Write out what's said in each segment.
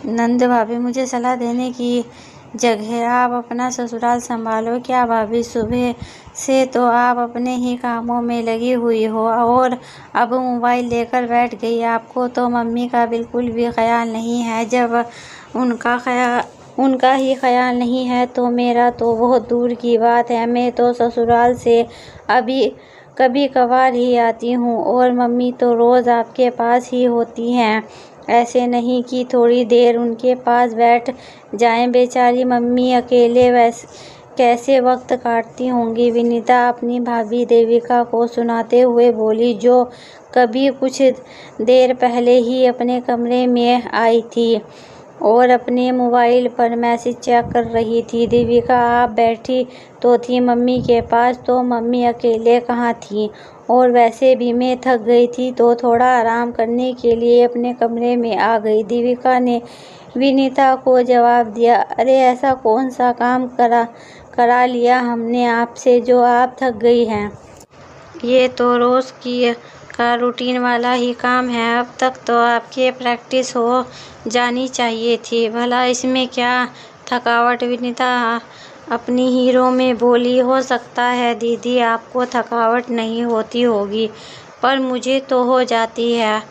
नंद भाभी, मुझे सलाह देने की जगह आप अपना ससुराल संभालो। क्या भाभी, सुबह से तो आप अपने ही कामों में लगी हुई हो और अब मोबाइल लेकर बैठ गई। आपको तो मम्मी का बिल्कुल भी ख्याल नहीं है। जब उनका ही ख्याल नहीं है तो मेरा तो बहुत दूर की बात है। मैं तो ससुराल से अभी कभी कभार ही आती हूँ और मम्मी तो रोज़ आपके पास ही होती हैं। ऐसे नहीं कि थोड़ी देर उनके पास बैठ जाएं। बेचारी मम्मी अकेले कैसे वक्त काटती होंगी। विनीता अपनी भाभी देविका को सुनाते हुए बोली, जो कभी कुछ देर पहले ही अपने कमरे में आई थी और अपने मोबाइल पर मैसेज चेक कर रही थी। देविका, आप बैठी तो थी मम्मी के पास, तो मम्मी अकेले कहाँ थी? और वैसे भी मैं थक गई थी तो थोड़ा आराम करने के लिए अपने कमरे में आ गई। देविका ने विनीता को जवाब दिया, अरे ऐसा कौन सा काम करा लिया हमने आपसे जो आप थक गई हैं? ये तो रोज का रूटीन वाला ही काम है। अब तक तो आपके प्रैक्टिस हो जानी चाहिए थी। भला इसमें क्या थकावट? विनीता अपनी हीरो में बोली, हो सकता है दीदी आपको थकावट नहीं होती होगी, पर मुझे तो हो जाती है।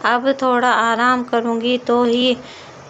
अब थोड़ा आराम करूँगी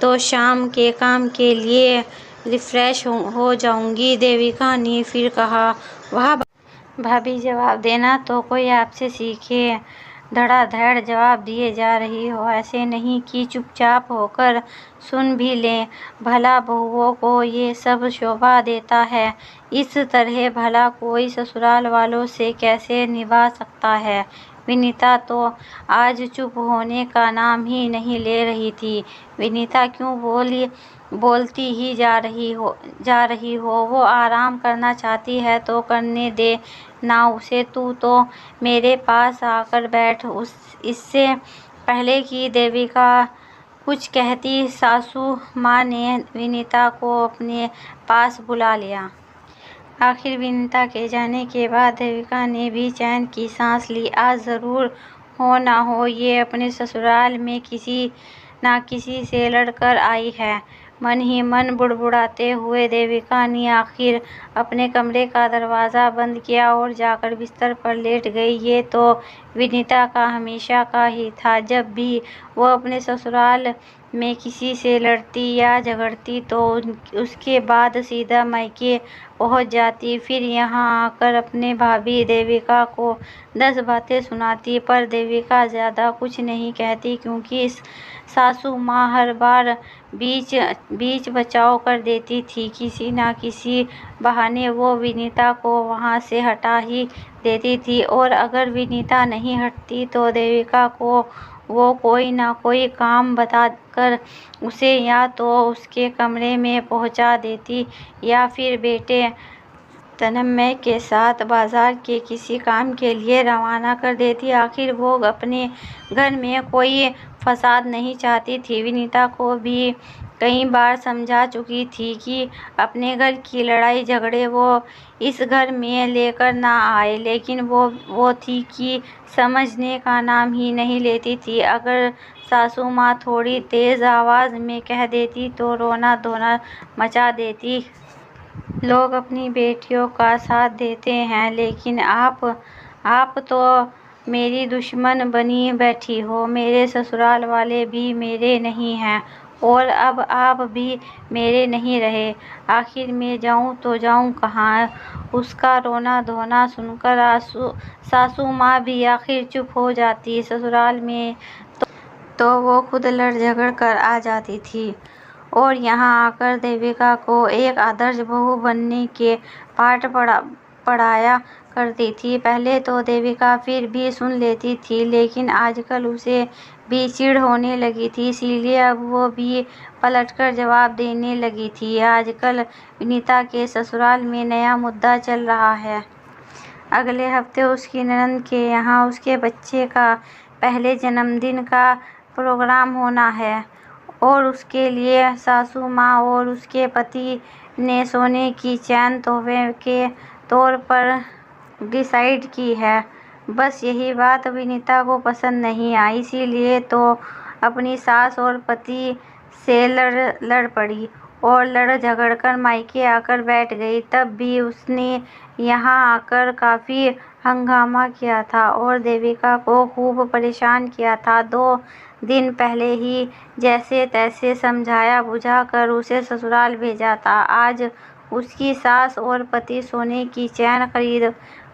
तो शाम के काम के लिए रिफ्रेश हो जाऊंगी। देविका ने फिर कहा, वाह भाभी, जवाब देना तो कोई आपसे सीखे। धड़ाधड़ जवाब दिए जा रही हो। ऐसे नहीं कि चुपचाप होकर सुन भी लें। भला बहुओं को ये सब शोभा देता है? इस तरह भला कोई ससुराल वालों से कैसे निभा सकता है? विनीता तो आज चुप होने का नाम ही नहीं ले रही थी। विनीता क्यों बोलती ही जा रही हो? वो आराम करना चाहती है तो करने दे ना उसे। तू तो मेरे पास आकर बैठ। इससे पहले कि देविका कुछ कहती, सासू माँ ने विनीता को अपने पास बुला लिया। आखिर विनीता के जाने के बाद देविका ने भी चैन की सांस ली। आज जरूर हो ना हो ये अपने ससुराल में किसी ना किसी से लड़कर आई है। मन ही मन बुड़बुड़ाते हुए देविका ने आखिर अपने कमरे का दरवाज़ा बंद किया और जाकर बिस्तर पर लेट गई। ये तो विनीता का हमेशा का ही था। जब भी वो अपने ससुराल में किसी से लड़ती या झगड़ती तो उसके बाद सीधा मायके पहुंच जाती, फिर यहाँ आकर अपने भाभी देविका को 10 बातें सुनाती। पर देविका ज़्यादा कुछ नहीं कहती क्योंकि सासू माँ हर बार बीच बचाव कर देती थी। किसी ना किसी बहाने वो विनीता को वहाँ से हटा ही देती थी और अगर विनीता नहीं हटती तो देविका को वो कोई ना कोई काम बताकर उसे या तो उसके कमरे में पहुँचा देती या फिर बेटे तन्मय के साथ बाजार के किसी काम के लिए रवाना कर देती। आखिर वो अपने घर में कोई फसाद नहीं चाहती थी। विनीता को भी कई बार समझा चुकी थी कि अपने घर की लड़ाई झगड़े वो इस घर में लेकर ना आए, लेकिन वो थी कि समझने का नाम ही नहीं लेती थी। अगर सासू माँ थोड़ी तेज आवाज़ में कह देती तो रोना धोना मचा देती। लोग अपनी बेटियों का साथ देते हैं, लेकिन आप तो मेरी दुश्मन बनी बैठी हो। मेरे ससुराल वाले भी मेरे नहीं हैं और अब आप भी मेरे नहीं रहे। आखिर मैं जाऊं तो जाऊं कहाँ? उसका रोना धोना सुनकर सासू माँ भी आखिर चुप हो जाती। ससुराल में तो वो खुद लड़ झगड़ कर आ जाती थी और यहाँ आकर देविका को एक आदर्श बहू बनने के पाठ पढ़ाया करती थी। पहले तो देविका फिर भी सुन लेती थी, लेकिन आजकल उसे भी चिढ़ होने लगी थी, इसीलिए अब वो भी पलटकर जवाब देने लगी थी। आजकल विनीता के ससुराल में नया मुद्दा चल रहा है। अगले हफ्ते उसकी ननद के यहाँ उसके बच्चे का पहले जन्मदिन का प्रोग्राम होना है और उसके लिए सासू माँ और उसके पति ने सोने की चैन तोहफे के तौर पर डिसाइड की है। बस यही बात विनीता को पसंद नहीं आई, इसीलिए तो अपनी सास और पति से लड़ पड़ी और लड़ झगड़कर मायके आकर बैठ गई। तब भी उसने यहाँ आकर काफ़ी हंगामा किया था और देविका को खूब परेशान किया था। 2 दिन पहले ही जैसे तैसे समझाया बुझाकर उसे ससुराल भेजा था। आज उसकी सास और पति सोने की चैन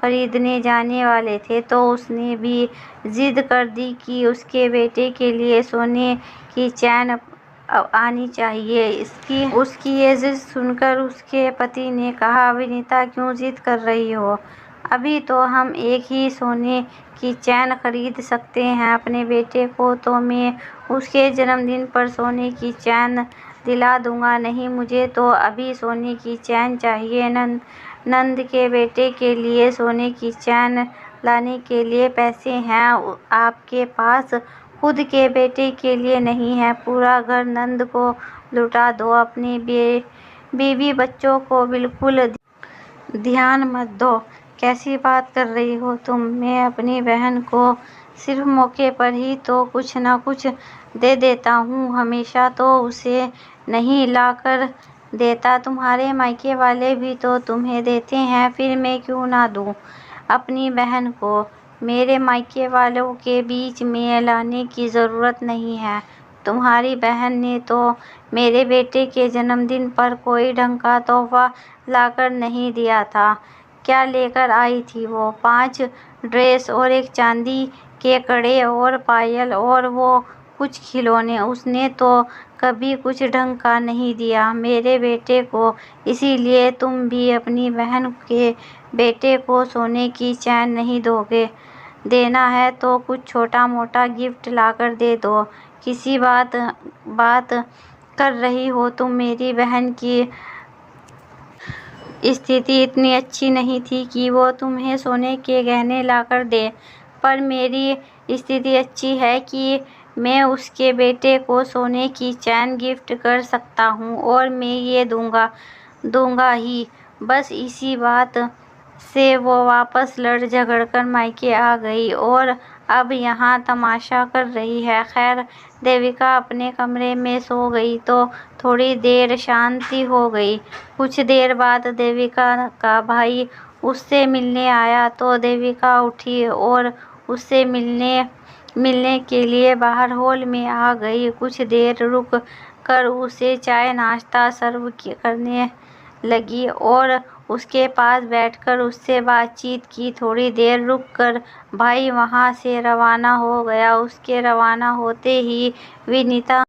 खरीदने जाने वाले थे तो उसने भी जिद कर दी कि उसके बेटे के लिए सोने की चैन आनी चाहिए। उसकी ये जिद सुनकर उसके पति ने कहा, विनीता क्यों जिद कर रही हो? अभी तो हम एक ही सोने की चैन खरीद सकते हैं अपने बेटे को, तो मैं उसके जन्मदिन पर सोने की चैन दिला दूंगा। नहीं, मुझे तो अभी सोने की चैन चाहिए। नंद के बेटे के लिए सोने की चैन लाने के लिए पैसे हैं आपके पास, खुद के बेटे के लिए नहीं है। पूरा घर नंद को लुटा दो, अपने बीवी बच्चों को बिल्कुल ध्यान मत दो। कैसी बात कर रही हो तुम? मैं अपनी बहन को सिर्फ मौके पर ही तो कुछ ना कुछ दे देता हूँ, हमेशा तो उसे नहीं लाकर देता। तुम्हारे मायके वाले भी तो तुम्हें देते हैं, फिर मैं क्यों ना दूँ अपनी बहन को? मेरे मायके वालों के बीच में लाने की ज़रूरत नहीं है। तुम्हारी बहन ने तो मेरे बेटे के जन्मदिन पर कोई ढंग का तोहफा लाकर नहीं दिया था। क्या लेकर आई थी वो? 5 ड्रेस और एक चांदी के कड़े और पायल और वो कुछ खिलौने। उसने तो कभी कुछ ढंग का नहीं दिया मेरे बेटे को। इसीलिए तुम भी अपनी बहन के बेटे को सोने की चैन नहीं दोगे। देना है तो कुछ छोटा मोटा गिफ्ट लाकर दे दो। किसी बात कर रही हो तुम? मेरी बहन की स्थिति इतनी अच्छी नहीं थी कि वो तुम्हें सोने के गहने लाकर दे, पर मेरी स्थिति अच्छी है कि मैं उसके बेटे को सोने की चैन गिफ्ट कर सकता हूँ और मैं ये दूंगा ही। बस इसी बात से वो वापस लड़ झगड़कर मायके आ गई और अब यहाँ तमाशा कर रही है। खैर, देविका अपने कमरे में सो गई तो थोड़ी देर शांति हो गई। कुछ देर बाद देविका का भाई उससे मिलने आया तो देविका उठी और उससे मिलने के लिए बाहर हॉल में आ गई। कुछ देर रुक कर उसे चाय नाश्ता सर्व करने लगी और उसके पास बैठकर उससे बातचीत की। थोड़ी देर रुककर भाई वहाँ से रवाना हो गया। उसके रवाना होते ही विनीता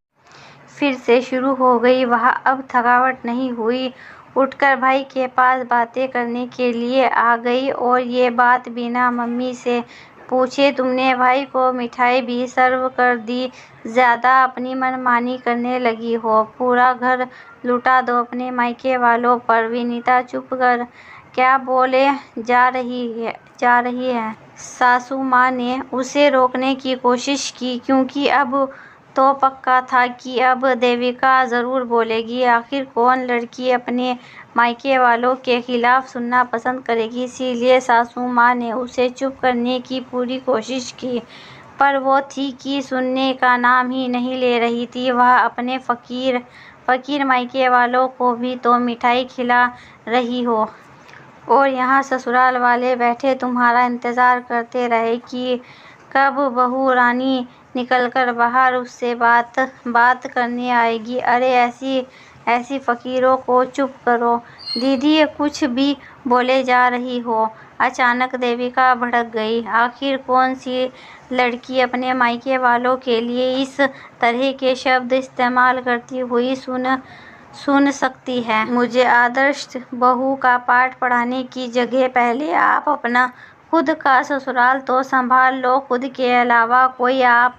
फिर से शुरू हो गई। वह अब थकावट नहीं हुई, उठकर भाई के पास बातें करने के लिए आ गई और ये बात बिना मम्मी से पूछे तुमने भाई को मिठाई भी सर्व कर दी, ज़्यादा अपनी मनमानी करने लगी हो। पूरा घर लुटा दो अपने मायके वालों पर। विनीता चुप कर क्या बोले जा रही है। सासू माँ ने उसे रोकने की कोशिश की, क्योंकि अब तो पक्का था कि अब देविका ज़रूर बोलेगी। आखिर कौन लड़की अपने मायके वालों के खिलाफ सुनना पसंद करेगी। इसीलिए सासू माँ ने उसे चुप करने की पूरी कोशिश की, पर वो थी कि सुनने का नाम ही नहीं ले रही थी। वह अपने फकीर मायके वालों को भी तो मिठाई खिला रही हो और यहाँ ससुराल वाले बैठे तुम्हारा इंतज़ार करते रहे कि कब बहू रानी निकलकर बाहर उससे बात करने आएगी। अरे ऐसी फकीरों को चुप करो दीदी, कुछ भी बोले जा रही हो। अचानक देविका भड़क गई। आखिर कौन सी लड़की अपने मायके वालों के लिए इस तरह के शब्द इस्तेमाल करती हुई सुन सकती है? मुझे आदर्श बहू का पाठ पढ़ाने की जगह पहले आप अपना खुद का ससुराल तो संभाल लो। खुद के अलावा कोई आप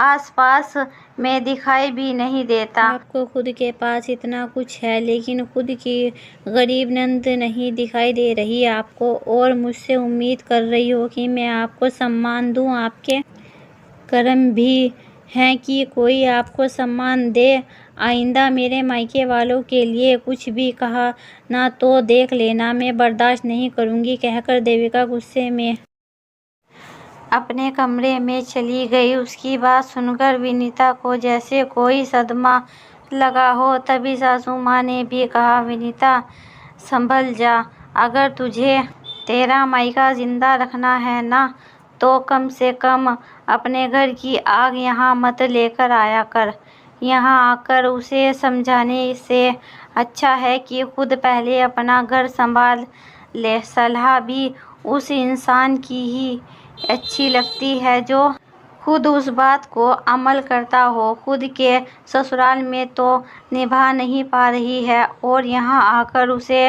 आसपास में दिखाई भी नहीं देता। आपको खुद के पास इतना कुछ है, लेकिन खुद की गरीब नंद नहीं दिखाई दे रही आपको और मुझसे उम्मीद कर रही हो कि मैं आपको सम्मान दूं। आपके कर्म भी हैं कि कोई आपको सम्मान दे। आइंदा मेरे मायके वालों के लिए कुछ भी कहा ना तो देख लेना, मैं बर्दाश्त नहीं करूंगी, कहकर देविका गुस्से में अपने कमरे में चली गई। उसकी बात सुनकर विनीता को जैसे कोई सदमा लगा हो। तभी सासू माँ ने भी कहा, विनीता संभल जा, अगर तुझे तेरा मायका जिंदा रखना है ना, तो कम से कम अपने घर की आग यहाँ मत लेकर आया कर। यहाँ आकर उसे समझाने से अच्छा है कि खुद पहले अपना घर संभाल ले। सलाह भी उस इंसान की ही अच्छी लगती है जो खुद उस बात को अमल करता हो। खुद के ससुराल में तो निभा नहीं पा रही है और यहाँ आकर उसे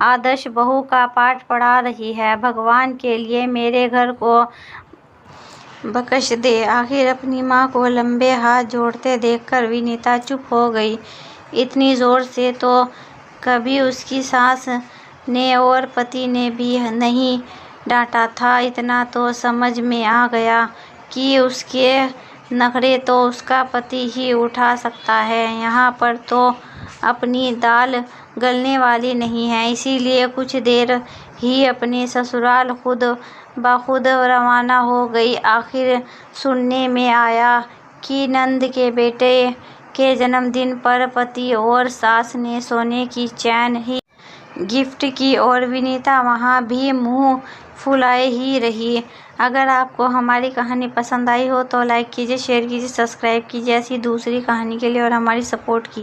आदर्श बहू का पाठ पढ़ा रही है। भगवान के लिए मेरे घर को बख्श दे। आखिर अपनी माँ को लंबे हाथ जोड़ते देखकर विनीता चुप हो गई। इतनी जोर से तो कभी उसकी सास ने और पति ने भी नहीं डांटा था। इतना तो समझ में आ गया कि उसके नखरे तो उसका पति ही उठा सकता है। यहाँ पर तो अपनी दाल गलने वाली नहीं है, इसीलिए कुछ देर ही अपने ससुराल खुद ब खुद रवाना हो गई। आखिर सुनने में आया कि नंद के बेटे के जन्मदिन पर पति और सास ने सोने की चैन ही गिफ्ट की और विनीता वहाँ भी मुंह फुलाए ही रही। अगर आपको हमारी कहानी पसंद आई हो तो लाइक कीजिए, शेयर कीजिए, सब्सक्राइब कीजिए ऐसी दूसरी कहानी के लिए और हमारी सपोर्ट कीजिए।